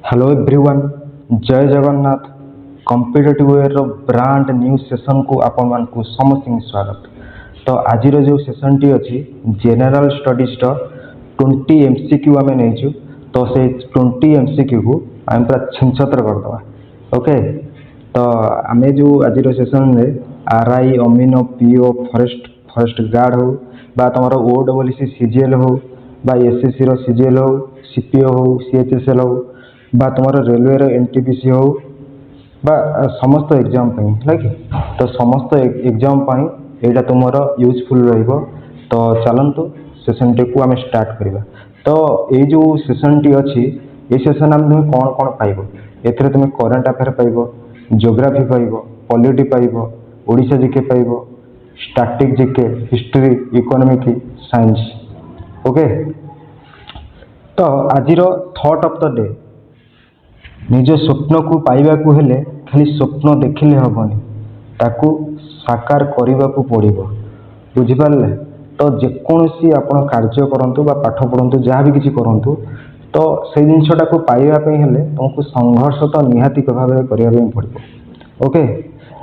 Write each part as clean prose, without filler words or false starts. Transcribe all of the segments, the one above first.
Hello everyone, जय Jagannath. Competitive where brand new session को आपण मान को समस्त स्वागत। तो आज जो सेशन टी अच्छी जनरल स्टडीज 20 एमसीक्यू आम नहीं, तो से 20 एमसीक्यू को आम पूरा छिंछत्र करदे। ओके, तो आम जो आज सेशन में RI, amino, PO, forest guard हो बा तुम ओडब्ल्यूसी सीजीएल हो बा एसएससी रो सीजीएल हो, सीपीओ हो, सीएचएसएल हो बा तुम रेलवे रो एनटीपीसी हो बा समस्त एग्जाम है कि, तो समस्त एग्जाम यहाँ तुम यूजफुल रहिबो। तो चलतु सेशन टी को आम स्टार्ट करवा। तो ये जो सेशन टी अच्छी, ये सेशन आम तुम कौन कौन पाइब, एथिरे तुम करेंट अफेयर पाइब, जियोग्राफी पाइब, पॉलिटी पाइब, ओडिशा जीके पाइब, static GK, history, economic, science. Okay, तो आज थॉट ऑफ द डे, निज स्वप्न को पाइबा को हेले खाली स्वप्न देखिले हेबनी, ताकू साकार करने को पड़ो। बुझिपारे? तो जेकोसी आपण कार्य करंतु बा पाठ पढ़ंतु, जहाँ भी किसी करंतु, तो से जिनसटा को पाइबापी हेले तुमको संघर्ष तो निहाती भाव करने पड़ो। ओके,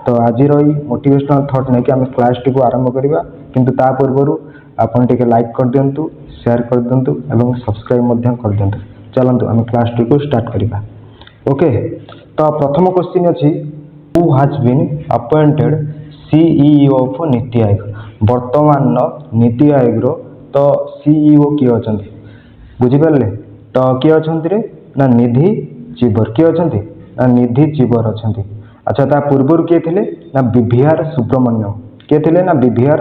तो आज मोटिवेशनल थॉट नहीं कि आम क्लास टी को आरंभ करवा, किंतु ता पूर्व आपन टिके लाइक कर दियंतु, शेयर कर दियंतु एवं सब्सक्राइब कर दियंतु। चलंतु आम क्लास टी को स्टार्ट करवा। ओके, तो प्रथम क्वेश्चन अच्छी, who has been appointed CEO of Niti Aayog. वर्तमान नीति आयोग रो तो सीईओ किए अच्छा, बुझिपारे? तो किए अच्छा रे ना निधि चिबर, किए अच्छा ना निधि चिबर अच्छा। अच्छा, ता पूर्व किए थे ना बीवीआर सुब्रमण्यम, किए थे ना बीवीआर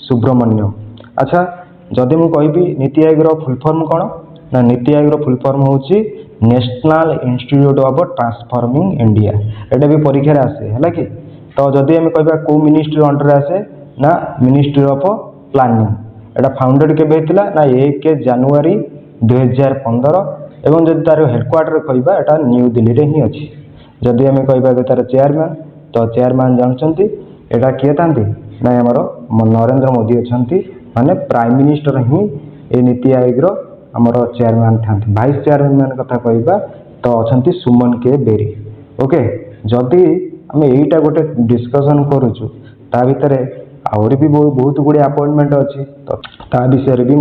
सुब्रमण्यम। अच्छा, जदि मु कहबी नीति आयोग रो फुल फॉर्म कौन ना, नीति आयोग रो फुल फॉर्म होची national institute of transforming India. एटा भी परीक्षा आसे है कि। तो जदि आम कहबा को मिनिस्ट्री अंडर आसे ना ministry of planning. Etah founded केबे हेतिला ना 1 जनवरी 2015 एवं जदि तार हेडक्वार्टर कहबा एटा न्यू दिल्ली रे ही अछि। जदि आम कहबा तार चेयरमैन, तो चेयरमैन जानछंती एटा किए थांती ना हमर नरेंद्र मोदी अछंती, माने प्राइम मिनिस्टर ही ए नीति आयोग रो आमर चेयरमैन था। भाइस चेयरमैन कथा कहबा तो अच्छा सुमन के बेरी। ओके, जदि आम यहीटा गोटे डिस्कसन करुचु, ता भितर आहरी भी बहुत गुड़े अपॉइंटमेंट अच्छी, तो ता विषय भी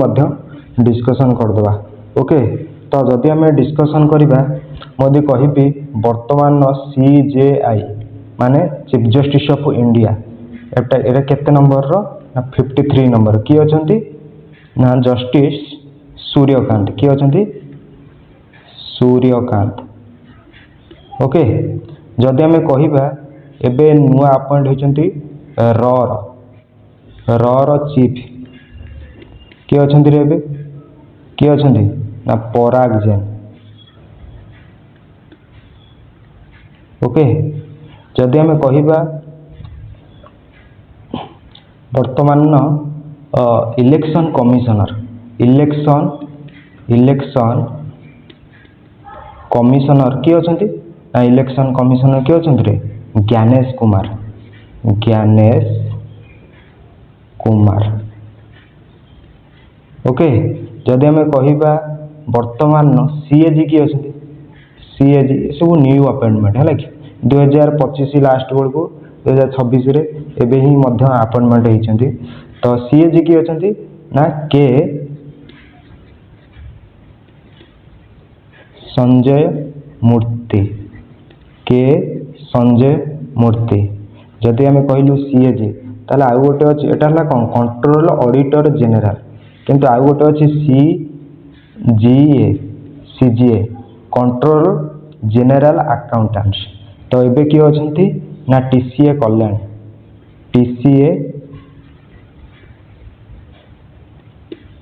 डिस्कसन करदवा। ओके, तो जदि आम डिस्कसन करवा, मोदी कहबी वर्तमान सीजेआई माने चीफ जस्टिस ऑफ इंडिया, एटा केते नंबर रो ना 53 नंबर। किए अछंती ना जस्टिस सूर्यकांत, किए अछंती सूर्यकांत। ओके, जदि आम कहबा एबे नुआ अपॉइंट होचंती र चीफ, किए अछंती रे एबे, किए अछंती ना पराग जैन। ओके, जदि आम कहबा वर्तमान इलेक्शन कमिशनर, इलेक्शन कमिशनर किए अछंती ना इलेक्शन कमिशनर किए अछंती रे ज्ञानेश कुमार, ज्ञानेश कुमार। ओके, जदि आम कहबा वर्तमान सीएजी किए अछंती, सीएजी सब न्यू अपॉइंटमेंट है कि 2025 लास्ट बेल को 2026 रे एबे ही मध्य अपॉइंटमेंट होइछंती। तो सीएजी किए अछंती ना के संजय मूर्ति, के संजय मूर्ति। जदि आम कहलु सीएजी, ताले आउ गोटे अछि, एटा हला कोन कंट्रोल ऑडिटर जनरल, किंतु आउ गोटे अछि सीजीए कंट्रोल जनरल अकाउंटेंट्स। तो एबे किए अछंती ना टीसीए कल्याण, टीसीए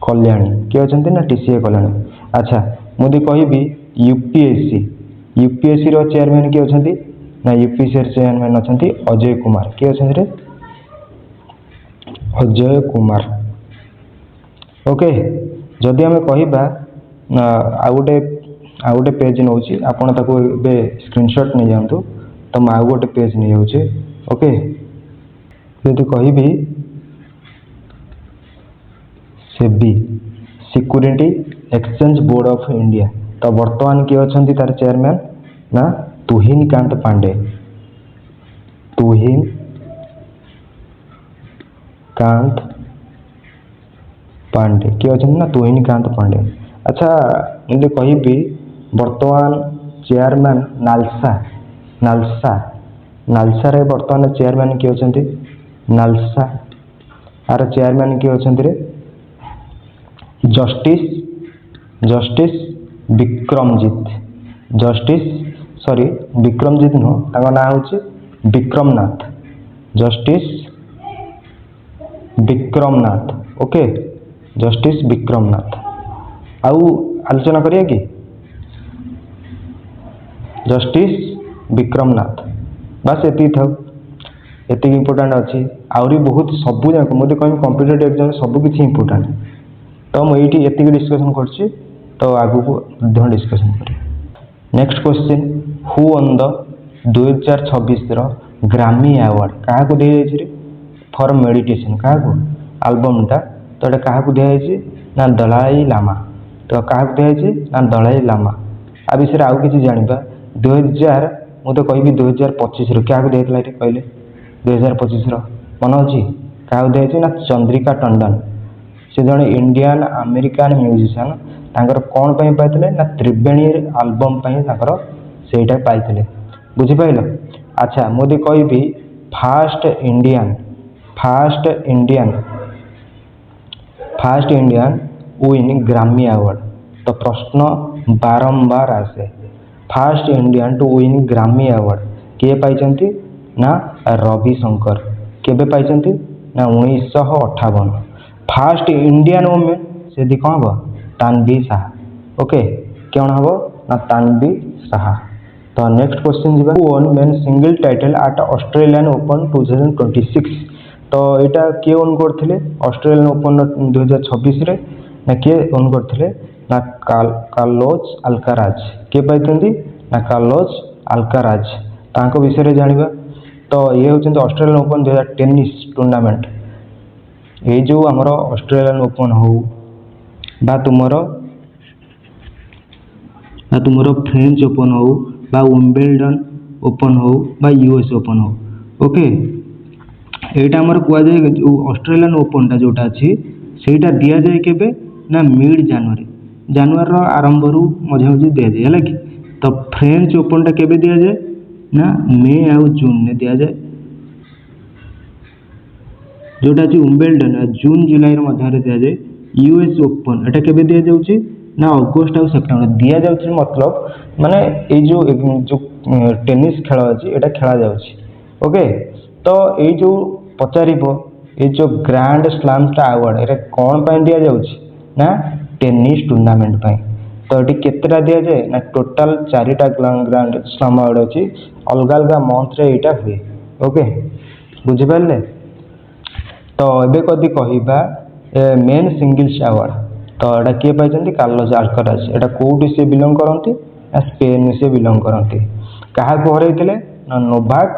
कल्याणी किए अछंती ना टीसीए कल्याणी। अच्छा, मुझे कहबी यूपीएससी, यूपीएससी रो चेयरमैन किए अछंती ना यूपीएससी रो चेयरमैन अछंती अजय कुमार, किए अछंती रे अजय कुमार। ओके, जदि आम कहबा आ गोटे पेज नौची, आपण ताको बे स्क्रीनशॉट नहीं जानतु, तो मैं आ गोटे पेज नहीं जाउची। ओके, जदि कहबी SEBI, security exchange board of India, तो वर्तमान किए अच्छा तार चेयरमैन ना तुहिन कांत पांडे। तुहिन कांत पांडे किए अच्छा ना तुहिन कांत पांडे। अच्छा मुझे कहबी वर्तमान चेयरमैन नालसा नालसा नालसा रे वर्तमान चेयरमैन किए अच्छा नालसा आर चेयरमैन किए अच्छा रे justice justice Vikramjit justice sorry Vikramjit नुह तांको ना होची Vikramnath justice Vikramnath. Okay justice Vikramnath आउ आलोचना करिया कि जस्टिस विक्रमनाथ बस एति था एति इंपोर्टेंट अच्छी आहरी बहुत सबू जाक मुझे कह कॉम्पिटिटिव एग्जाम सब किसी इंपोर्टेंट तो मुझे एति डिस्कसन कर तो आगु को डिस्कसन कर। Next question who on the 2026 ग्रामी अवार्ड क्या दी जाए फॉर मेडिटेशन क्या एल्बमटा तो ये क्या दी ना दलाई लामा तो क्या दी ना दलाई लामा आ विषय आउ कि जाना 2000 मुझे कहबी 2025 क्या दिया कहले 2025 मन अच्छी क्या दिखाई ना चंद्रिका टंडन से जड़े इंडियन अमेरिकान म्यूजिशियन तांकर कौन पाई ना त्रिवेणी एल्बम सेटा पाई बुझिपाल। अच्छा मुझे कहबी first Indian win Grammy award तो प्रश्न बारंबार आसे first Indian to win Grammy award किए पाई ना रविशंकर केबे पाई ना 1958 फास्ट इंडियन वुमेन से कौन हम तानवी साहा। ओके कौन हम ना तानवी साहा। तो नेक्स्ट क्वेश्चन जी won men single title at Australian Open 2026 तो यहाँ किए ओन करते ऑस्ट्रेलियन ओपन 2026 रे ना किए ओन करते ना कार्लोस अल्काराज किए पाई ना कार्लोस अल्काराज तांको विषय जानिबा तो ये होचंती ऑस्ट्रेलियन ओपन 2000 टेनिस टूर्नामेंट ये जो आमर ऑस्ट्रेलियन ओपन हो बा तुमर फ्रेंच ओपन हो बा विंबलडन ओपन हो बा यूएस ओपन हो। ओके एटा हमर कुआ जाय जो ऑस्ट्रेलियन ओपन टा जोटा अछि सेटा दिया जाय केबे ना मिड जनवरी आरंभ रु मझे मझे दिया जाय हला कि तो फ्रेंच ओपन टा केबे दिया जाय ना मे आउ जून ने दिया जाए जोटा अच्छी विंबलडन जून जुलाई मध्य दि जाए। यूएस ओपन एटा केबे दिया जाउची ना अगस्त और सेप्टेम्बर दिया जाउची मतलब माने ए जो टेनिस खेल अछि एटा खेला जाउची। ओके तो ये जो पचारिबो ये जो ग्रैंड स्लैम टा अवार्ड एटा कोन पय दिया जाउची ना टेनिस टूर्नामेंट पय तो ये केतेटा दिया जाए ना टोटल 4टा ग्रैंड स्लैम अवार्ड अछि अलग अलग मंथ रे एटा हुए। ओके बुझि पाले तो एबे कदी कहिबा मेन सिंगल्स अवार्ड तो एटा किए पाइछन्ती कार्लोस अल्काराज एटा कोठी से बिलोंग करंती स्पेन से बिलोंग करंती कहा को हरैथिले ना नोवाक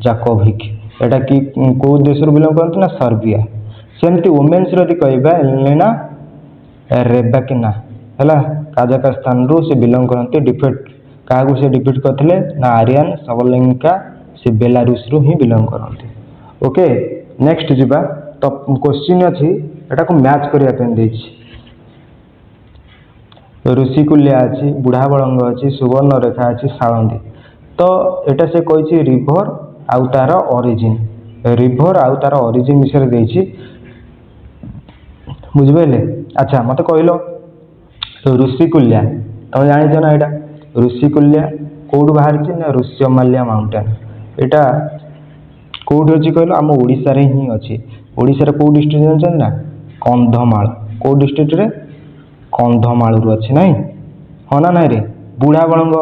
जोकोविच एटा कि को देश रो बिलोंग करंती ना सर्बिया सेमती वुमेन्स रो कहिबा एलेना रेबाकिना हला काजाकिस्तान रो से बिलोंग करंती डिफीट क्या से डिफीट करथिले ना आर्यन सबलेंका से बेलारूस रो ही बिलोंग करंती। ओके नेक्स्ट जीवा तो क्वेश्चन अछि एटा को मैच करिया पेन देछि ऋषिकुल्या अछि बुढ़ा बळंग अछि सुवर्ण रेखा अछि साळंदी तो एटा से कहिछि रिवर आउ तार ओरिजिन विषय देछि बुझबेले। अच्छा मते कहलो ऋषिकुल्या तुम जानिଛ ना एटा ऋषिकुल्या कोड बाहर ना ऋष्यमाल्या माउंटेन एटा कोड अछि कहलो हम ओडिसा रे ही अछि ओडिसा रे को डिस्ट्रिक्ट जानछन ना कंधमाल को डिस्ट्रिक्ट रे कंधमाल रु अछि नाही हो ना नाही रे बुढ़ा बळंग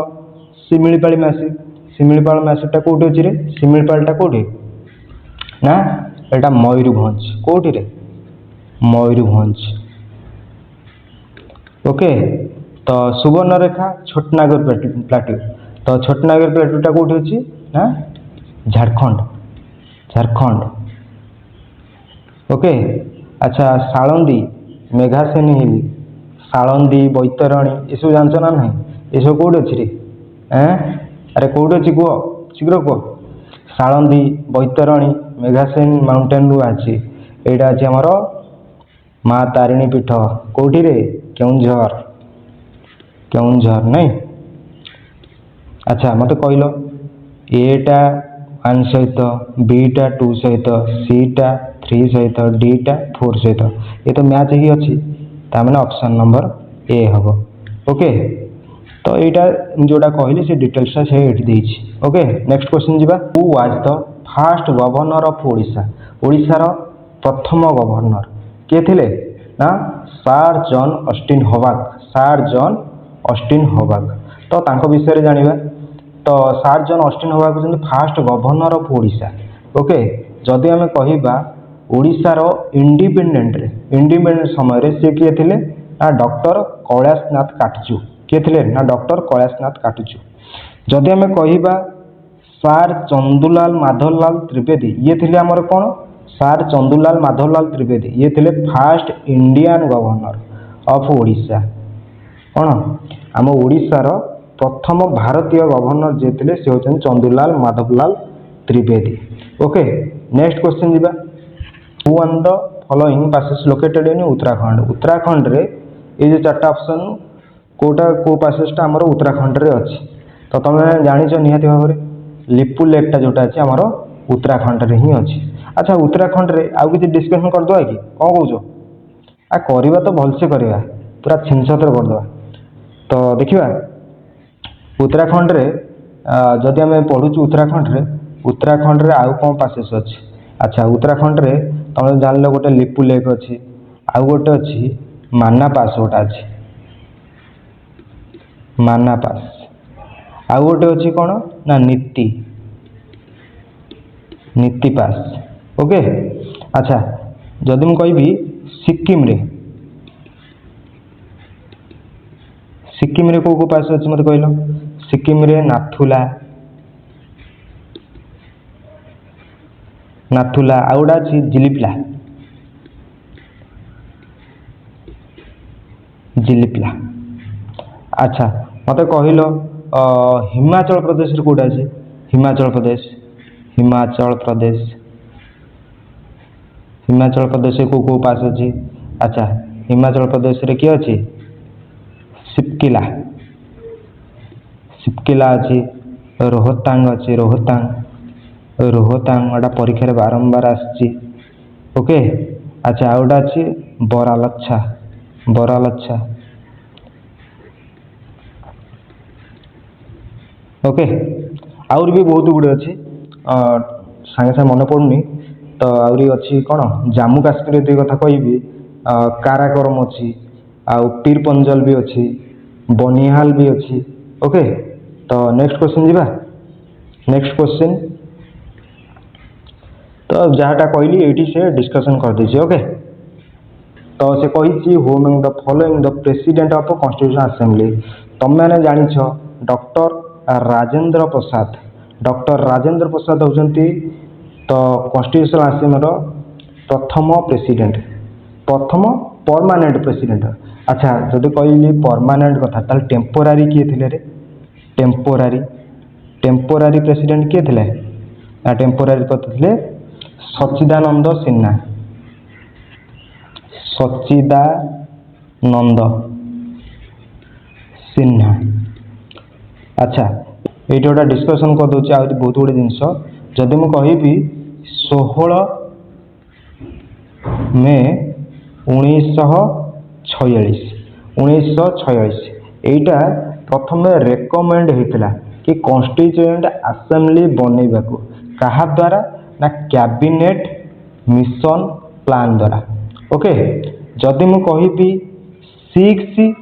सिमिलपाल मासीटा कोठी अछि रे सिमिलपालटा कोठी ना एटा मयूरभंज कोठी रे मयूरभंज। ओके तो सुवर्ण रेखा छोटनागर प्लाटू तो छोटनागर प्लाटूटा कोठी अछि ना झारखंड। ओके अच्छा साळंदी मेघासेनी हिल सालंदी बैतरणी एसबू जानच ना ना ये सब कौट अच्छी अरे कौट अच्छी कह शीघ्र कह सालंदी बैतरणी मेघासेन माउंटेन रु अच्छी यहाँ अच्छी आमर माँ तारिणी पीठ कौटी रे केउंझर केउंझर नहीं अच्छा मत कहल एटा 1 सहित बीटा 2 सहित सीटा 3 सहित डीटा 4 सहित ये तो मैच ही अच्छी ताने ऑप्शन नंबर ए हम ओके तो यहाँ जोटा कहली से डिटेल्सटा से देती ओके नेक्स्ट क्वेश्चन जी who was the first governor of Odisha ओडिशार प्रथम गवर्नर किए थे ना सार जॉन ऑस्टिन हवाक सार जॉन ऑस्टिन हवाक तो तांको विषय जानिबा तो सार जॉन ऑस्टिन हवाक होचंती first governor of Odisha okay जदि आम कहिबा ओडिशार इंडिपेंडेंट समय रे से किए थे ना डॉक्टर कैलाशनाथ काटजू किए थे ना डॉक्टर कैलाशनाथ काटजू जदि आम कहिबा सार चंदुलाल माधवलाल त्रिवेदी ये थे आमर कौन सार चंदुलाल माधवलाल त्रिवेदी ये थे first Indian governor of Odisha कौन आम ओडिशार प्रथम भारतीय गवर्नर जे थे से होचन Chandulal Madhavlal Trivedi okay next question जीवा who one the following passes located in Uttarakhand Uttarakhand रे ये जो 4टा ऑप्शन कोटा को पैसेजटा आमर उत्तराखंड रे अच्छी तो तुम जानिछ निहाती भाव में लिपु लेकटा जोटा अच्छी आमर उत्तराखंड रे ही अच्छी अच्छा उत्तराखंड रे आउ किसी डिस्कशन करदे कि कौन कौच आ करवा तो भलसे करवा पूरा छिनछतर करदे तो देखिए उत्तराखंड रे जदि आम पढ़ुचु उत्तराखंड रे आउ कौन पासेस अच्छी अच्छा उत्तराखंड रे तुम जान लो गोटे लिपु लेक अच्छी आउ गोटे अच्छी माना पास गोटा अच्छी माना पास आउ गोटे अच्छी कौन ना नीति नीति पास ओके अच्छा जदि मु कहबी सिक्किम रे को पास अच्छी मत कहल सिक्किम रे नाथुला नाथुला आउ गोटा अच्छी जिलिपिला अच्छा मत कहल हिमाचल प्रदेश रे कोटा अच्छी हिमाचल प्रदेश को पास अच्छी अच्छा हिमाचल प्रदेश रे किए अच्छी सिपकिला अच्छी रोहतांग अच्छी रोहतांग गोटा परीक्षा बारंबार आसी ओके अच्छा आ गोटा अच्छी बरालच्छा ओके आउरी भी बहुत गुड़े अच्छी सागे सागे मन पड़ुनी तो आउरी अच्छी कौन जम्मू काश्मीर ये कथा कहि काराकोरम अच्छी आउ पीर पंजल भी अच्छी बनिहाल भी अच्छी ओके तो नेक्स्ट क्वेश्चन जीवा नेक्स्ट क्वेश्चन तो जहाँटा कहली ये से डिस्कशन कर दीजिए ओके तो से कही who among the following the president of constitution assembly तुम मैंने जानिछ डॉक्टर राजेंद्र प्रसाद होचंती तो कॉन्स्टिट्यूशन असेंबली प्रथम प्रेसिडेंट प्रथम परमानेंट प्रेसिडेंट अच्छा जदि कहली परमानेंट कथा ताल टेम्पोरारी किए थे रे टेम्पोरारी प्रेसिडेंट किए थे ना टेम्पोरारी थे सच्चिदानंद सिन्हा अच्छा ये गोटा डिस्कसन कर दूसरी आ बहुत गुड़े जिनस जदि मु कहि 16 मे 1946 एटा प्रथम रेकमेंड होता कि कॉन्स्टिट्यूएंट असेंबली बनैबा को कहा द्वारा ना कैबिनेट मिशन प्लान द्वारा ओके जदि मु कहि 6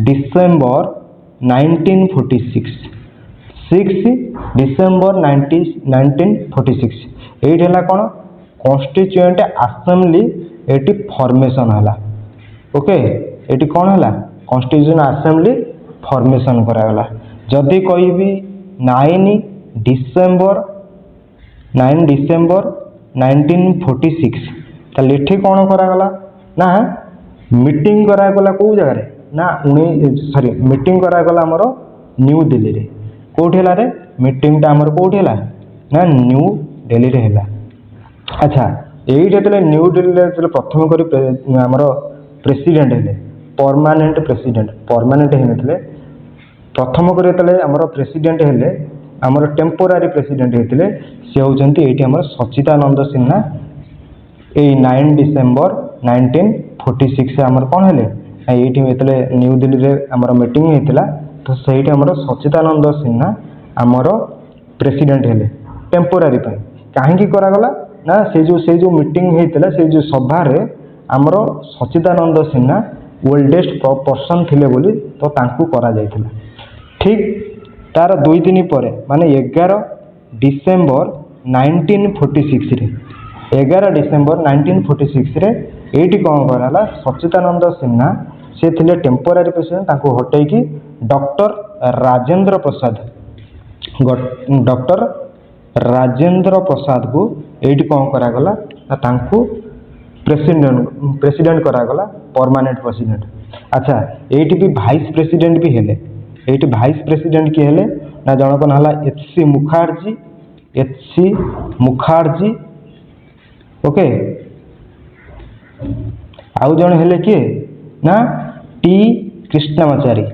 डिसेंबर 1946 ये कौन कॉन्स्टिट्यूएंट असेंबली ये फॉर्मेशन है ओके ये कौन है कॉन्स्टिट्यूशन असेंबली फॉर्मेशन करागला जदि कहि 9 डिसेंबर 1946 ताले कौन करागला ना मीटिंग करागला कौ जगह ना मीटिंग करागला आमर न्यू दिल्ली रे कोठी हला रे मीटिंग टा आमर कोठी हला ना न्यू दिल्ली रे हला। अच्छा यही जो न्यू दिल्ली प्रथम करी आमर प्रेसिडेंट हेले परमानेंट होते प्रथम कर आमर प्रेसिडेंट हेले आमर टेम्पोरारी प्रेसिडेंट होते सी होती ये आमर सच्चिदानंद सिन्हा। 9 डिसेम्बर 1946 आमर कौन हेले ये न्यू दिल्ली रे आमर मीटिंग होता तो सही आमर सच्चिदानंद सिन्हा आमर प्रेसिडेंट हेले टेम्पोरारी कहीं करागला ना से जो मीटिंग होता से जो सभा रे आमर सच्चिदानंद सिन्हा ओल्डेस्ट पर्सन थिले बोली तो तांकू करा जायतिला। ठीक तार 2 दिन पर माने 11 डिसेम्बर 1946 रे 11 डिसेम्बर 1946 रे एटी कौन कराला सच्चिदानंद सिन्हा से थिले टेम्पोरारी प्रेसिडेंट तांकू हटै कि डॉक्टर राजेंद्र प्रसाद को एटी कौन करागला तांकू प्रेसिडेंट करागला परमानेंट प्रेसिडेंट। अच्छा एटी भी वाइस प्रेसिडेंट भी हेले एटी वाइस प्रेसिडेंट किए हेले ना जनक नाला एचसी मुखार्जी ओके आउ जन हेले किए ना टी कृष्णामाचारी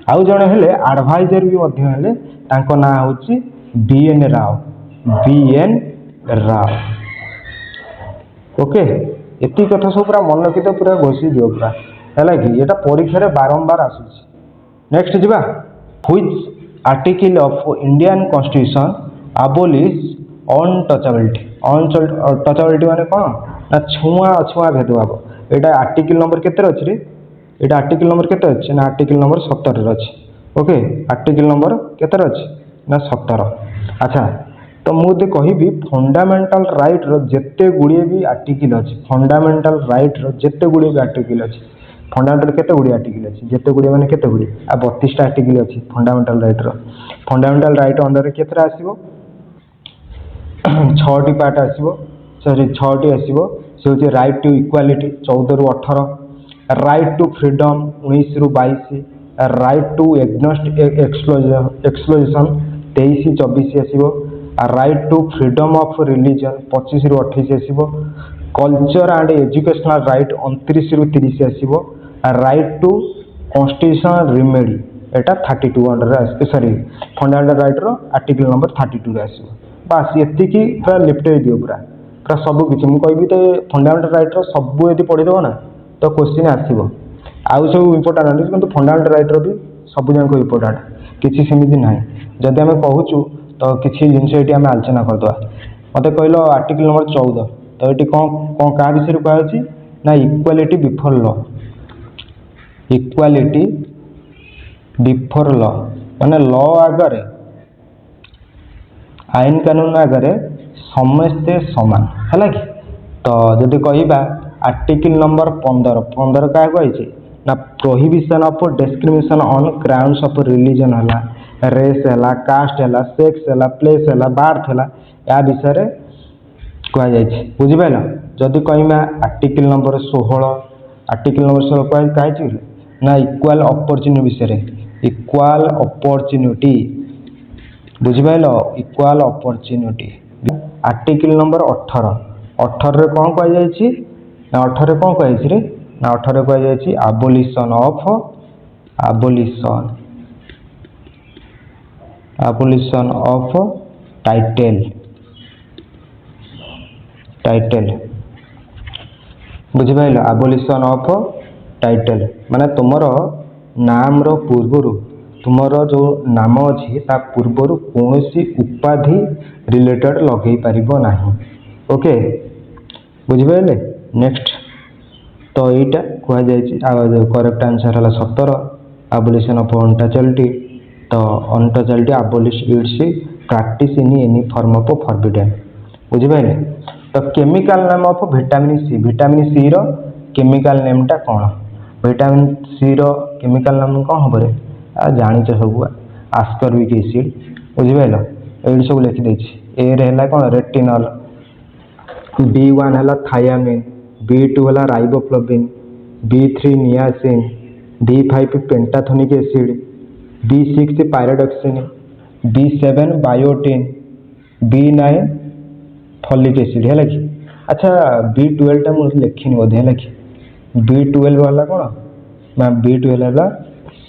आउ जन हेले एडवाइजर भी मध्य हेले तांको ना होची बीएन राव ओके एति कथा सब पूरा मन रखी पूरा घोषी दियो पूरा है कि ये परीक्षा रे बारंबार आसूची। नेक्स्ट जीवा which article of Indian constitution abolish untouchability माने कौन ना छुआ अछुआ भेदभाव एटा आर्टिकल नंबर केते अछि रे एटा आर्टिकल नंबर केते अछि ना आर्टिकल नंबर 17 रे अछि ओके आर्टिकल नंबर केते रे अछि ना 17। अच्छा तो मुझे कहबी फंडामेंटल राइट रो जेते गुड़िए भी आर्टिकल अछि फंडामेंटल राइट रो जेते गुड़िए भी आर्टिकल अछि फंडामेंटल केते गुड़िए आर्टिकल अछि जेते गुड़िए माने केते गुड़िए आ 32 टा आर्टिकल अछि फंडामेंटल राइट अंडर रे केतरा आसीबो 6 टी पार्ट आसीबो 6 टी आसीबो से होचे राइट टू इक्वालिटी 14 ରୁ 18 राइट टू फ्रीडम 19 ରୁ 22 राइट टू एग्नेस्ट एक्सप्लोजन 23 24 आसीबो right to freedom of religion 25 ରୁ 28 आसीबो कल्चर एंड एजुकेशनल राइट 29 ରୁ 30 आसीबो राइट टू कॉन्स्टिट्यूशनल रिमेडी एटा 32 अंडर सॉरी फंडामेंटल राइट रो आर्टिकल नंबर 32 रे आसीबो बस एति की पूरा लिफ्ट दियो पूरा सब किछि मु कहबी तो फंडामेंटल राइट रो सब यदि पढ़ी दबो ना तो क्वेश्चन आसीबो आउ सब इंपोर्टेंट नहीं किंतु फंडामेंटल राइट रो भी सब जाक इंपोर्टेंट किछि सेमिति नाही जदि हमें कहूचु तो किसी जिनस ये आम आलोचना करदे मत कहल आर्टिकल नंबर 14 तो ये कौन क्या विषय कहुच्छी ना इक्वालिटी बिफोर लॉ माने लॉ आगरे आईन कानून आगरे समस्ते समान है कि तो जदि कहबा आर्टिकल नंबर 15 क्या कही ना prohibition of discrimination on grounds of religion है रेस है कास्ट है सेक्स है प्लेस है बार्थ है या विषय कहुई बुझिपाल जदि कहमा आर्टिकल नंबर 16 कहुई ना इक्वाल अपॉर्चुनिटी विषय इक्वाल अपॉर्चुनिटी बुझिपाल इक्वाल अपॉर्चुनिटी आर्टिकल नंबर 18 रे कौन कहुई ना 18 कौन कहुई रे ना 18 कहुई abolition of टाइटल बुझिपाल abolition of टाइटल माने तुमर नाम रो पूर्वरु तुमर जो नाम अछि ता पूर्वरु कोनोसी उपाधि रिलेटेड लगै परिबो नाही ओके बुझिपाले। नेक्स्ट तो एटा कह जायछि करेक्ट आंसर हला 17 abolition of untouchability तो untouchability abolish its practice in any form of forbidden बुझिपाले। तो chemical name of vitamin C रो केमिकल नेम टा कोन विटामिन सी रो केमिकल नेम कोन हबरे आ जानिछ सब ascorbic acid बुझिपाल ए सब लिखि देछि ए रे हला कोन रेटिनॉल B1 है थायामिन, B2 है riboflavin, B3 niacin, B5 pantothenic acid, B6 पायरोडक्सिन, B7 biotin, B9 folic acid है कि। अच्छा B12 टा मुझे लिखिनी बोधे है कि B12 वाला कौन ना B12 है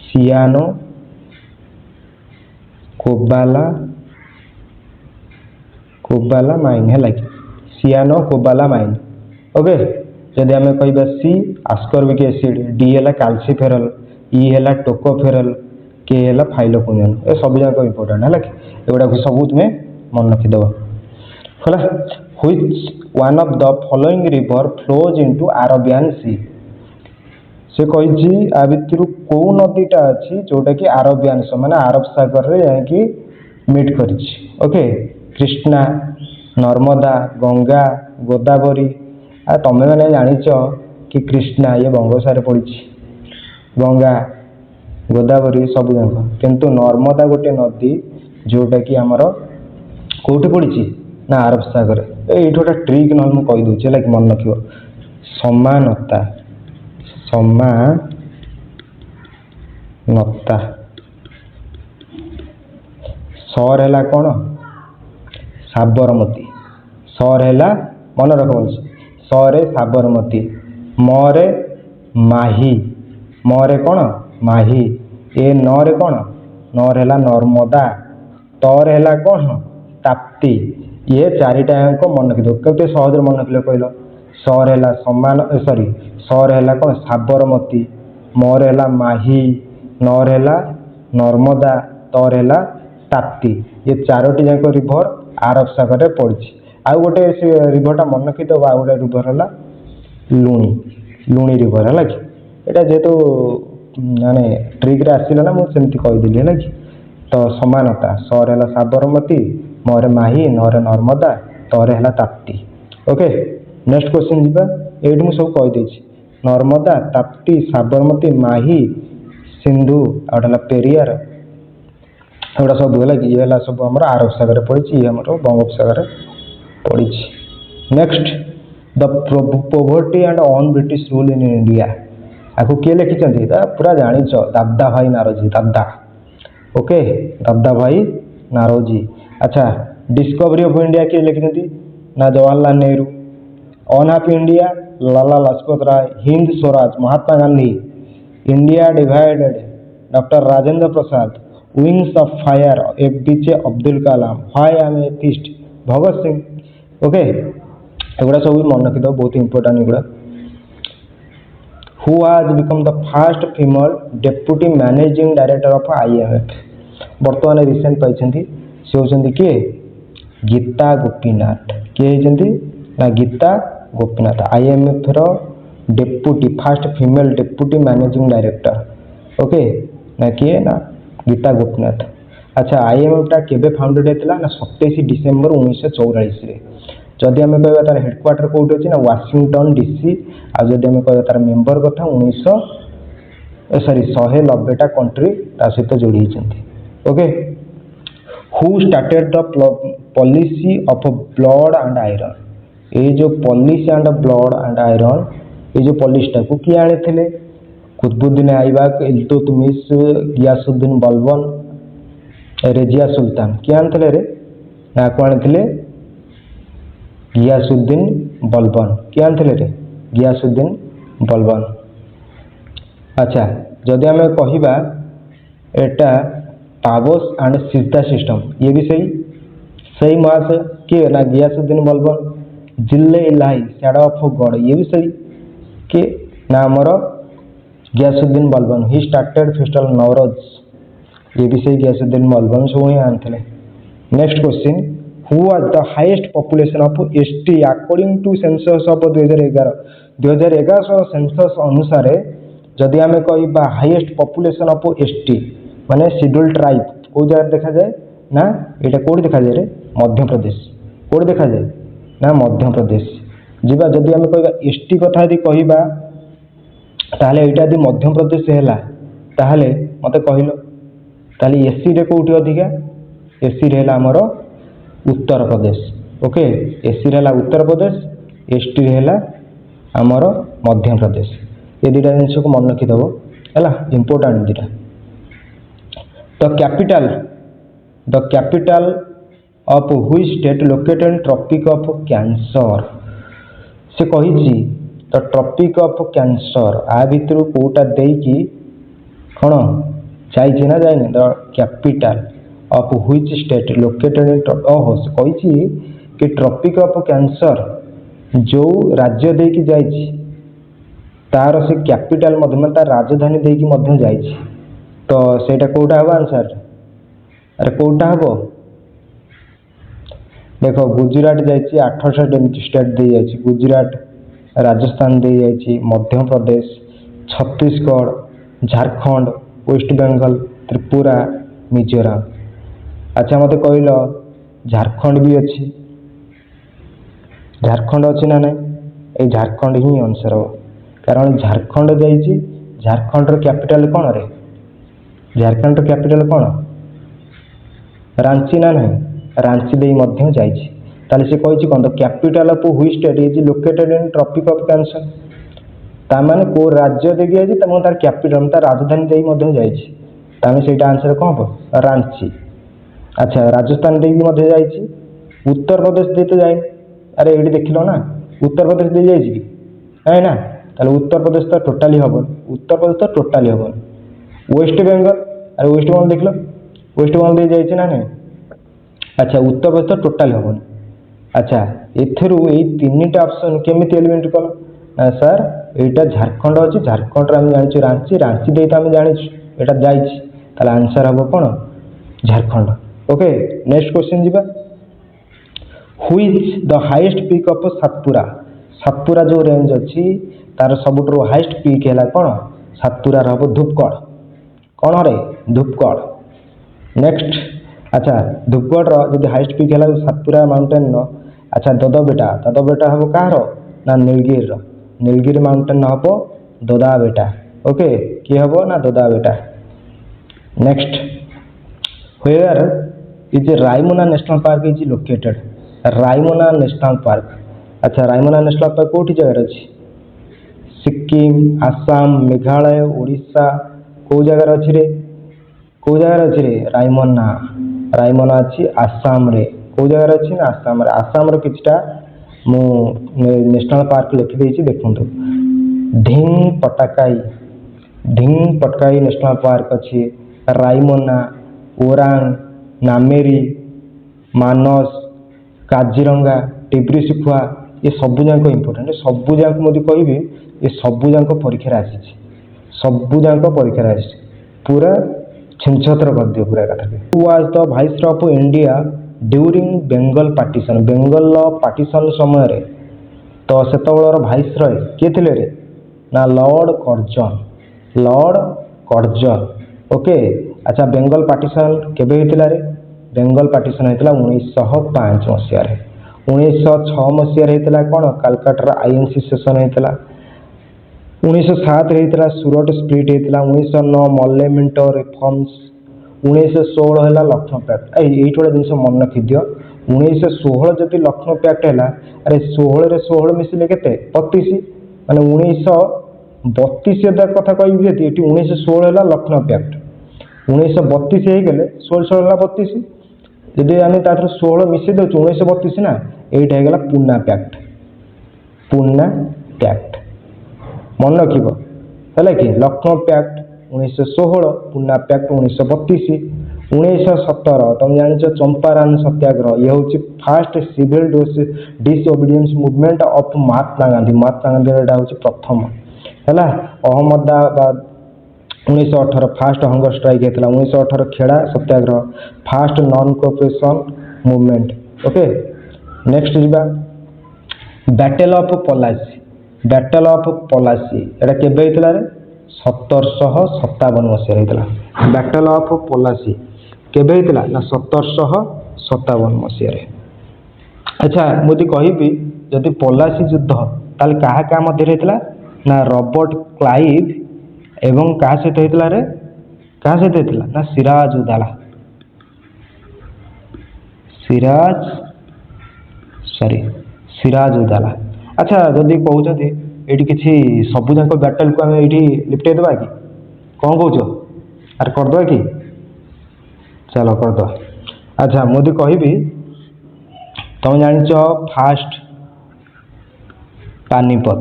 सियानो कोबालामाइन है कि सियानो कोबालामाइन। ओके जदि आम कह सी आस्कॉर्बिक एसिड, डी है कैल्सीफेरल, ई है टोकोफेरल, के है फाइलोक्विनोन। ए सब जाक इंपोर्टेंट है कि एगुड़ा सब तुम्हें मन रखीदेव है। Which one of the following river flows into Arabian Sea. से कही आ भितर कौ नदीटा अच्छी जोटा कि अरेबियन सी माने अरब सागर रे जाकि मीट कर। ओके कृष्णा, नर्मदा, गंगा, गोदावरी। आ तमें मैंने जानिच कि कृष्णा ये बंगोपसागर पड़ी, गंगा गोदावरी सब जाक, किंतु नर्मदा गोटे नदी जोटा कि आमर कौटी पड़ी ना अरब सागर। ये गोटे ट्रिक ना मुझे कहीदे है कि मन रख समानता सर है कौन साबरमती, सर है मन रख सरे साबरमती, मरे माही, मरे कौन माही, ए नरे कौन नर है नर्मदा, तर है कौन ताप्ती। ये चारिटा मन रखिद के सहज मन रखिले कहल सर है समान सॉरी सर है कौन साबरमती, मर है माही, नर है नर्मदा, तर है ताप्ती। ये चारोटी जाक रिभर अरब सागर में पड़ी। आउ गोटे रिभरटा मन रखीदेव आ गए रिभर है लुणी, लुणी रिभर है कि यहाँ जेहेतु माने ट्रिक्रे आसला ना मुझे कहीदेली है कि। तो समानता सर है साबरमती, मरे माही, नर नर्मदा, तर है ताप्ती। ओके नेक्स्ट क्वेश्चन जीवा। ये मुझे सब कहीदे नर्मदा, ताप्ती, साबरमती, माही, सिंधु आउटा पेरियार एगुड़ा सब है कि ये सब आम अरब सागर पड़ी, ये आम बंगोपसागर पड़ी। Next the poverty and on British rule in India. आपको किए लिखिं पूरा जाच दादा भाई नारोजी, दादा। ओके दादा भाई नारोजी। अच्छा डिस्कवरी ऑफ इंडिया किए लिखिं ना Jawaharlal Nehru, unhappy India Lala Lajpat Rai, Hind Swaraj Mahatma Gandhi, India divided doctor Rajendra Prasad, wings of fire APJ Abdul Kalam, why I am atheist Bhagat Singh. Okay एगुड़ा सब मन रखीद बहुत इंपोर्टेंट एगुड़ा। Who has become the first female deputy managing director of IMF. बर्तमान रिसेंट पाई से होती किए गीता गोपीनाथ। किए ना गीता गोपीनाथ आईएमएफ रो deputy first female deputy managing director. Okay ना किए ना गीता गोपीनाथ। अच्छा आईएमएफटा केबे फाउंडेड होता ना 27 डिसेम्बर 1944। जदि आम कह तार हेडक्वार्टर कौट अच्छी ना वाशिंगटन डीसी। आदि आम कह तार मेम्बर कथा 190टा कंट्री सहित जोड़ी। Okay who started the policy of blood and iron. ये जो policy and blood and iron ये जो पॉलिसीटा को किए आनी थे कुतुबुद्दीन ऐबक, इल्तुतमिश, गियासुद्दीन बलबन, रेजिया सुल्तान। किए आनी रे ना को आनी गियासुद्दीन बलबन। किए आनी रे गियासुद्दीन बलबन। अच्छा जदि आम कहवा एटा पावोस एंड सिद्धा सिस्टम ये भी सही महाशय किए ना गियासुद्दीन बलबन। जिले इलाही शैडो ऑफ गॉड ये भी सही कि ना आमर Ghiyasuddin Balban. He started festival Nauroz ये भी सही गियासुद्दीन बलबन सब ही आनी। Next question who are the highest population of ST according to census of 2011। 2011 census अनुसार जदि आम कह हाईएस्ट पॉपुलेशन ऑफ एसटी माने शेड्यूल्ड ट्राइब कौ जगह देखा जाए ना यहाँ कौट देखा जाए रे मध्य प्रदेश। कौट देखा जाए ना मध्य प्रदेश। जीवा जदि आम कह एसटी कथा यदि कहवा ताहले एटा यदि मध्य प्रदेश है ताहले मते कहलो ताहले एससी रे कौटी अधिका एससी रे आमर उत्तर प्रदेश। ओके एससी रे उत्तर प्रदेश ईस्ट है आमर मध्य प्रदेश। ये दुटा जिन को मन रखीदेव है इंपोर्टाट दुटा। The capital of which state located in Tropic of Cancer. से कही द ट्रॉपिक ऑफ कैंसर आ भितर कोटा देकी कौन जाइए ना जाए the capital of which state located in ओहो से कही कि ट्रॉपिक ऑफ कैंसर जो राज्य देकी जाइए तार से कैपिटल मध्य तार राजधानी देकी मध्य जाइए तो सेटा कोटा हम आंसर। अरे कोटा हम देख गुजरात जाइए 8 स्टेट दे जाइए गुजरात राजस्थान दे जाइए मध्य प्रदेश छत्तीसगढ़ झारखंड वेस्ट बेंगल त्रिपुरा मिजोराम। अच्छा मत कहल झारखंड भी अच्छी झारखंड अच्छी ना ना ये झारखंड ही आंसर हो कारण झारखंड जाइए झारखंड कैपिटल कौन रे झारखंड कैपिटल कौन रांची ना नहीं रांची दे मध्य जाइए ताले से कही कौन the capital of which state is located in Tropic of Cancer तार को राज्य देखिए जाइए तार कैपिटल तार राजधानी दे मध्य जाइए तामें से आंसर कौन हम रांची। अच्छा राजस्थान देखिए जाइए उत्तर प्रदेश दे तो जाए अरे ये देख लो ना उत्तर प्रदेश दे जाइए है ना ताले उत्तर प्रदेश तो टोटाली हम उत्तर प्रदेश तो टोटाली हम वेस्ट बेंगल अरे वेस्ट बेंगल देख लो वेस्ट बेंगल दे जाइए ना नहीं। अच्छा उत्तर प्रदेश तो टोटाली हम। अच्छा एथरू ये तीन टा ऑप्शन केमिति एलिमिनेट कल ना सर यहाँ झारखंड अच्छी झारखंड आम जानी रांची रांची दे तो आम जानी यहाँ जाइए आंसर हम कौन झारखंड। ओके नेक्स्ट क्वेश्चन जीवा which the highest peak of Satpura. Satpura जो रेंज अच्छी तार सबुठ हाईएस्ट पीक है कौन सातपुरा हम धूपगढ़ कौन रे धूपगढ़। नेक्स्ट अच्छा धूपगढ़ जो हाईएस्ट पीक है सातपुरा माउंटेन अच्छा ददबेटा हम कह ना नीलगिरी नीलगिरी माउंटेन हम ददाबेटा। ओके किए हम ना ददाबेटा। Next where is Raimona national park is located. Raimona national park अच्छा रायमना नेशनल पार्क कौटी जगह अच्छी सिक्किम आसाम मेघालय ओडिशा कौ जगार अच्छी रे कौ जगार अच्छी रे रायमना रायमना अच्छी आसाम रे कौ जगार अच्छी ना आसाम रे आसाम रो किछटा मु नेशनल पार्क लिखिदेछि देखु ढिंग पटकाई नेशनल पार्क अच्छी रायमना ओरांग नामेरी मानस काजीरंगा टिब्री सुखुआ ये सबू जाक इम्पोर्टेंट सबू जाक मुझे कहि ये सबू जाक परीक्षा आसी सबू जाक परीक्षा आसी पूरा छिनछत्र कर दियो पूरा कथा। Who was the viceroy of India during Bengal partition Bengal partition समय रे तो सेतबेलर वाइसरॉय किए थे रे ना लॉर्ड कर्जन। ओके अच्छा बेंगल पार्टीशन केबे होइतिला रे बेंगल पार्टीशन होइतिला 1905 मसीहा रे 1906 मसीहा रे होइतिला कोन कलकत्ता आईएनसी सेशन होइतिला 1907 रे होइतिला सूरत स्प्लिट होइतिला 1909 मल्ले मिंटो रिफॉर्म्स 1916 हैला लखनऊ पैक्ट एइटोला जिनस मन रखि दियो 1916 जदि लखनऊ पैक्ट हैला अरे 16 रे 16 मिसिले केते 32 माने 1932 कथा कहि जेति एटी 1916 हैला लखनऊ पैक्ट 1932 हो गले 16 32 जदि आम तार 16 मिसे दे 1932 ना यहीटा होगा पूना पैक्ट मन रख कि लखनऊ पैक्ट 1916 पूना पैक्ट 1932 1917 तुम जान चंपारण सत्याग्रह ये हूँ first civil disobedience movement of Mahatma Gandhi हूँ प्रथम है अहमदाबाद 1918 फास्ट हंगर स्ट्राइक होता 1918 Kheda Satyagraha first non cooperation movement. Okay next जीवा बैटल ऑफ पलासी एटा केबे होइतला रे 1757 मसीहा होइतला बैटल ऑफ पलासी केबे होइतला ना 1757 मसीहा रे। अच्छा मुझे कहबी जदि पलासी युद्ध ताल काहा का मध्य होइतला ना रॉबर्ट क्लाइव एवं क्या सहित होता रे क्या सहित होता ना सिराज उदाला अच्छा जदि कहते ये किसी सबुजाक बैटल को आम ये लिपटे देवा कि कौन कौच अरे करदे कि चलो करद। अच्छा मुझे कहबी तुम जान फास्ट पानीपत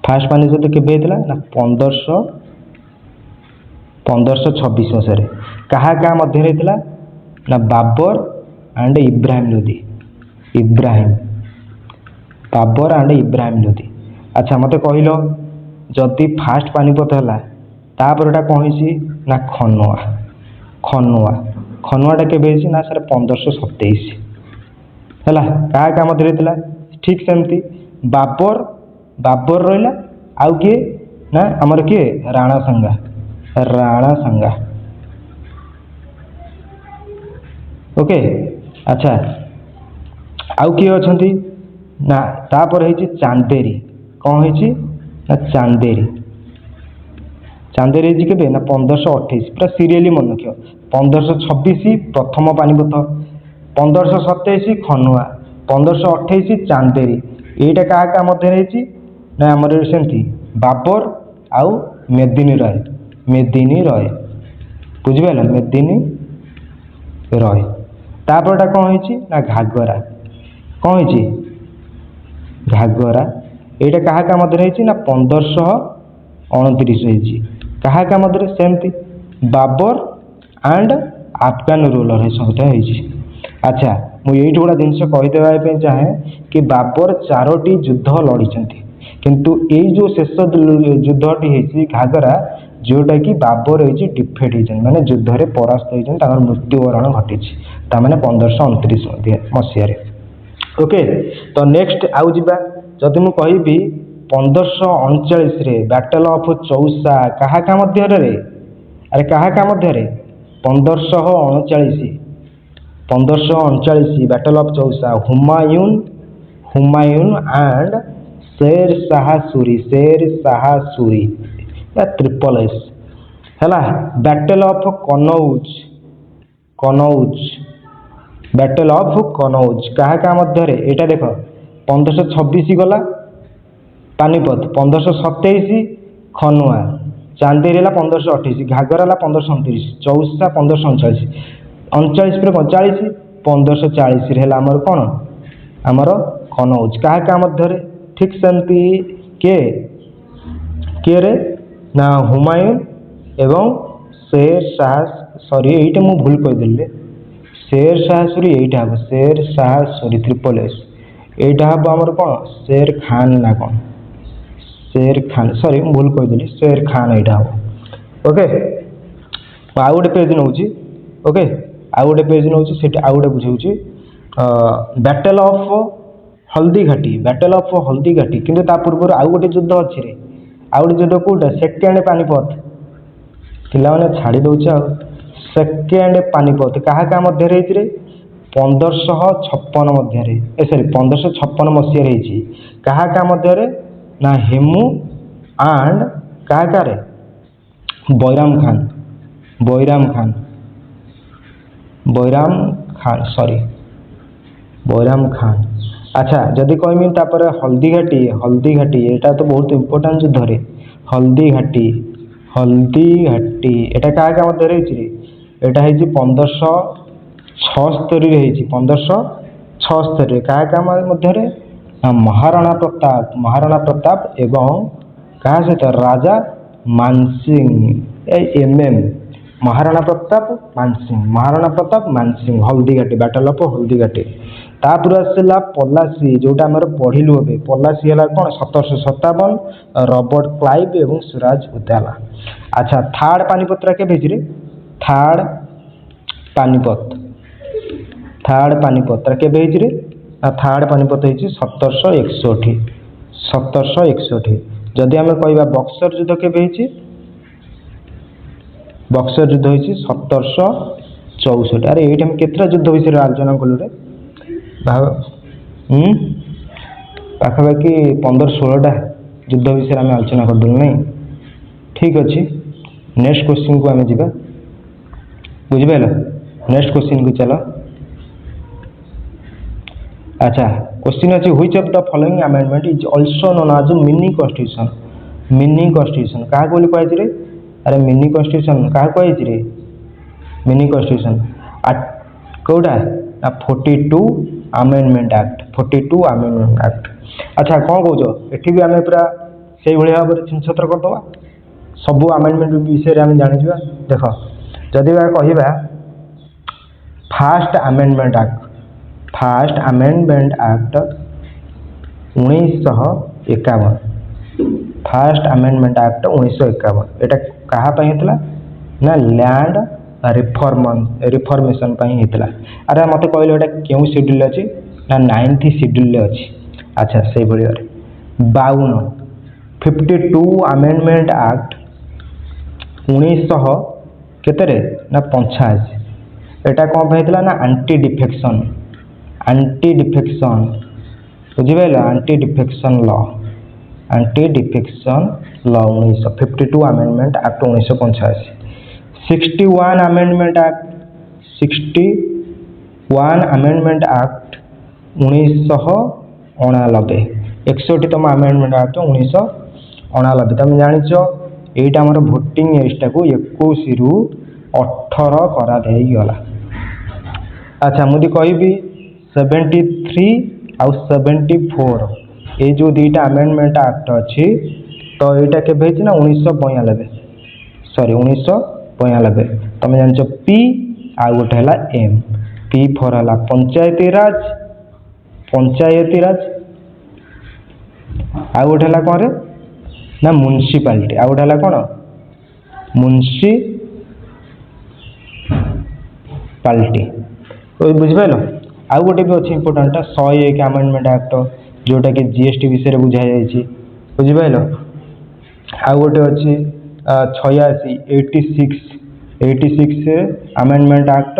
फास्ट पानीपत केवे होता ना 1526 मसीह क्या मध्य ना बाबर एंड इब्राहिम लोधी इब्राहिम बाबर एंड इब्राहिम लोधी। अच्छा मत कहल जदि फास्ट पानीपत है तापर कौन ना खनुआ खनुआ खनुआटा के ना सर 1527 है क्या मध्य ठीक सेमती बाबर बाबर रहा आउ किए ना आमर किए राणा सांगा ओके। अच्छा आउ किए अच्छा ना तापर है चांदेरी कौन है ना चांदेरी चांदेरी के ना 1528 पूरा सीरियली मन रख 1526 प्रथम पानीपत 1527 खनुआ 1528 चांदेरी यहीटा क्या मध्य ना आमर सेमती बाबर आउ मेदिनी रॉय बुझिपाल मेदिनी रॉय तापरटा कौन है ना घागरा कौन है घागरा यहाँ क्या मध्य ना 1529 क्या मध्य सेमती बाबर एंड अफगान रूलर सबटा है। अच्छा मुझे गोटा जिन कहीदेवाई चाहे कि बाबर 4टी युद्ध लड़ी किंतु ये जो शेष युद्धटी है घागरा जोटा कि बाबर है डिफेट होती माने युद्ध में परास्त होती मृत्युवरण घटी मैंने 1529 मसीह। ओके तो नेक्स्ट आउ जा जदि मुझे कहबी 1539 बैटल ऑफ चौसा क्या मध्य अरे क्या मध्य 1539 battle of Chausa Humayun and Sher Shah Suri triple S है battle of Kannauj battle of Kannauj क्या मध्य यहाँ देख 1526 गला पानीपत 1527 खनुआ चांदेरी 1528 घागरा 1529 चौसा 1539 39 1540 है आमर कौन आमर कनौज क्या मध्य ठीक सेमती किए रे ना हुमायून एवं शेर शाह सॉरी यहीटा मु भूल कहीदेली शेर शाह सूरी यहीटा हम शेर शाह सूरी ट्रिपल एस यहीटा हम आमर कौन शेर खान ना कौन शेर खान सॉरी भूल कहीदेली शेर खान यहीटा हम। ओके आउ गोटे पेज नौ ओके आउ गोटे पेज नौ आउ गोटे बुझे बैटल ऑफ हल्दी घाटी किंतु ता पूर्व आउ गोटे युद्ध अच्छी रे आउ गोटे युद्ध कौटा सेकेंड पानीपत पिला छाड़ी दौचे सेकेंड पानीपत क्या मध्य 1556 मध्य सॉरी 1556 मसीह क्या मध्य ना हेमू एंड क्या बैराम खान। अच्छा जदि कहमी तापर हल्दी घाटी यहाँ तो बहुत इम्पोर्टाट युद्ध रे हल्दी घाटी एटा क्या मध्य यहाँ है 1576 क्या मध्य महाराणा प्रताप एवं क्या सहित राजा मानसिंह महाराणा प्रताप मानसिंह हल्दी घाटी बैटल ऑफ हल्दी घाटी तापर आसला पलासी जोटा आम पढ़िलु ए पलासी है कौन 1757 रॉबर्ट क्लाइव एवं सूरज उद्याला। अच्छा थर्ड पानीपत के भेज थर्ड पानीपत के भेज थर्ड पानीपत है 1761 जदि आम कह बक्सर युद्ध के बक्सर युद्ध होती 1764 अरे ये केतटा युद्ध विषय आलोचना कलु रे पाखापाखि 15-16टा युद्ध विषय आम आलोचना करदेलु नहीं ठीक अच्छे। नेक्स्ट क्वेश्चन को आम जा बुझिपाल नेक्स्ट क्वेश्चन को चलो अच्छा क्वेश्चन अच्छी which of the following amendment is also known as mini constitution mini constitution क्या बोली कहि रे अरे मिनी कॉन्स्टिट्यूशन क्या कहि रे मिनी कॉन्स्टिट्यूशन कौटा 42 अमेंडमेंट एक्ट 42 अमेंडमेंट एक्ट अच्छा कौन कौच एठी भी आम पूरा से भाव में छिनछत्र करदे सबू अमेंडमेंट विषय में जाना देख जदि कह fast amendment act 1951 fast amendment act 1951 एटा कहाँ होता ना लैंड रिफॉर्मेशन होता अरे मत कहले एटा क्यों शेड्यूल अच्छी ना 9th शेड्यूल अच्छी अच्छा से भाई 52 अमेंडमेंट एक्ट 1900 केतरे ना 85 एटा कौन होता ना एंटी डिफेक्शन बुझिपाल anti defection law 1952 amendment act 1985 61 amendment act 1989 61तम अमेंडमेंट एक्ट 1989 तुम जानिच एटा आमर भोटिंग एज टाक 21 रु 18 करा गला अच्छा मुझे कहबी 73 आउ 74 ये जो दीटा अमेंडमेंट एक्ट अच्छी तो यहाँ के ना 1992 सॉरी 1992 तुम जान पी आउ गोटे है एम पी फॉर है पंचायती राज आउ गोटे है कौन ना म्युनिसिपालिटी आउ गोटे है कौन म्युनिसिपालिटी बुझिपाल आउ गोटे भी अच्छी इंपोर्टाट 101 अमेंडमेंट एक्ट जोटा कि जीएसटी विषय बुझा जाइए बुझिपाल आउ गोटे अच्छी 86 अमेंडमेंट एक्ट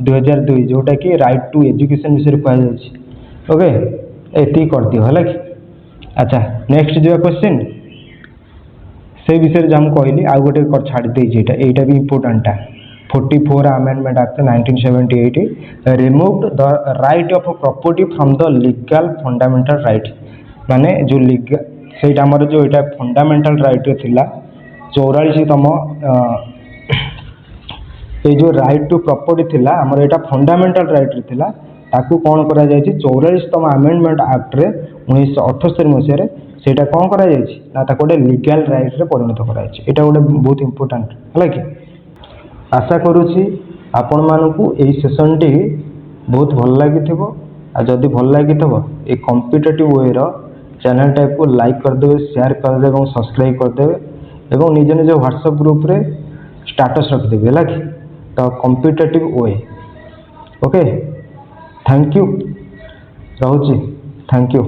2002 जोटा कि राइट टू एजुकेशन विषय कहुई ओके ये कर दियो है कि अच्छा नेक्स्ट जो क्वेश्चन से विषय जो कहली आउ गोटे छाड़ी देटा यहाँ भी इंपोर्टाटा 44 amendment act 1978 removed the right of property from the legal fundamental right माने जो लीगल से जो यहाँ फंडामेंटल राइट थिला 44तम ये जो राइट टू प्रॉपर्टी थिला हमर यहाँ फंडामेंटल राइट थिला ताकू कौन करा जायछि 44तम अमेंडमेंट एक्ट रे 1978 मसीह सेटा कौन करा जायछि ना ताको लीगल राइट रे परिणत करा जायछि एटा गोटे बहुत इंपोर्टेंट है कि आशा करुँची आपण मानू यही सेसन टी बहुत भल लगी जदि भल लगी ये कॉम्पिटिटिव वे चैनल टाइप को लाइक करदे शेयर करदे और सब्सक्राइब करदे और निज निज व्हाट्सएप ग्रुप रे स्टेटस रखिदेवे है कि तो competitive way okay thank you रोची थैंक यू।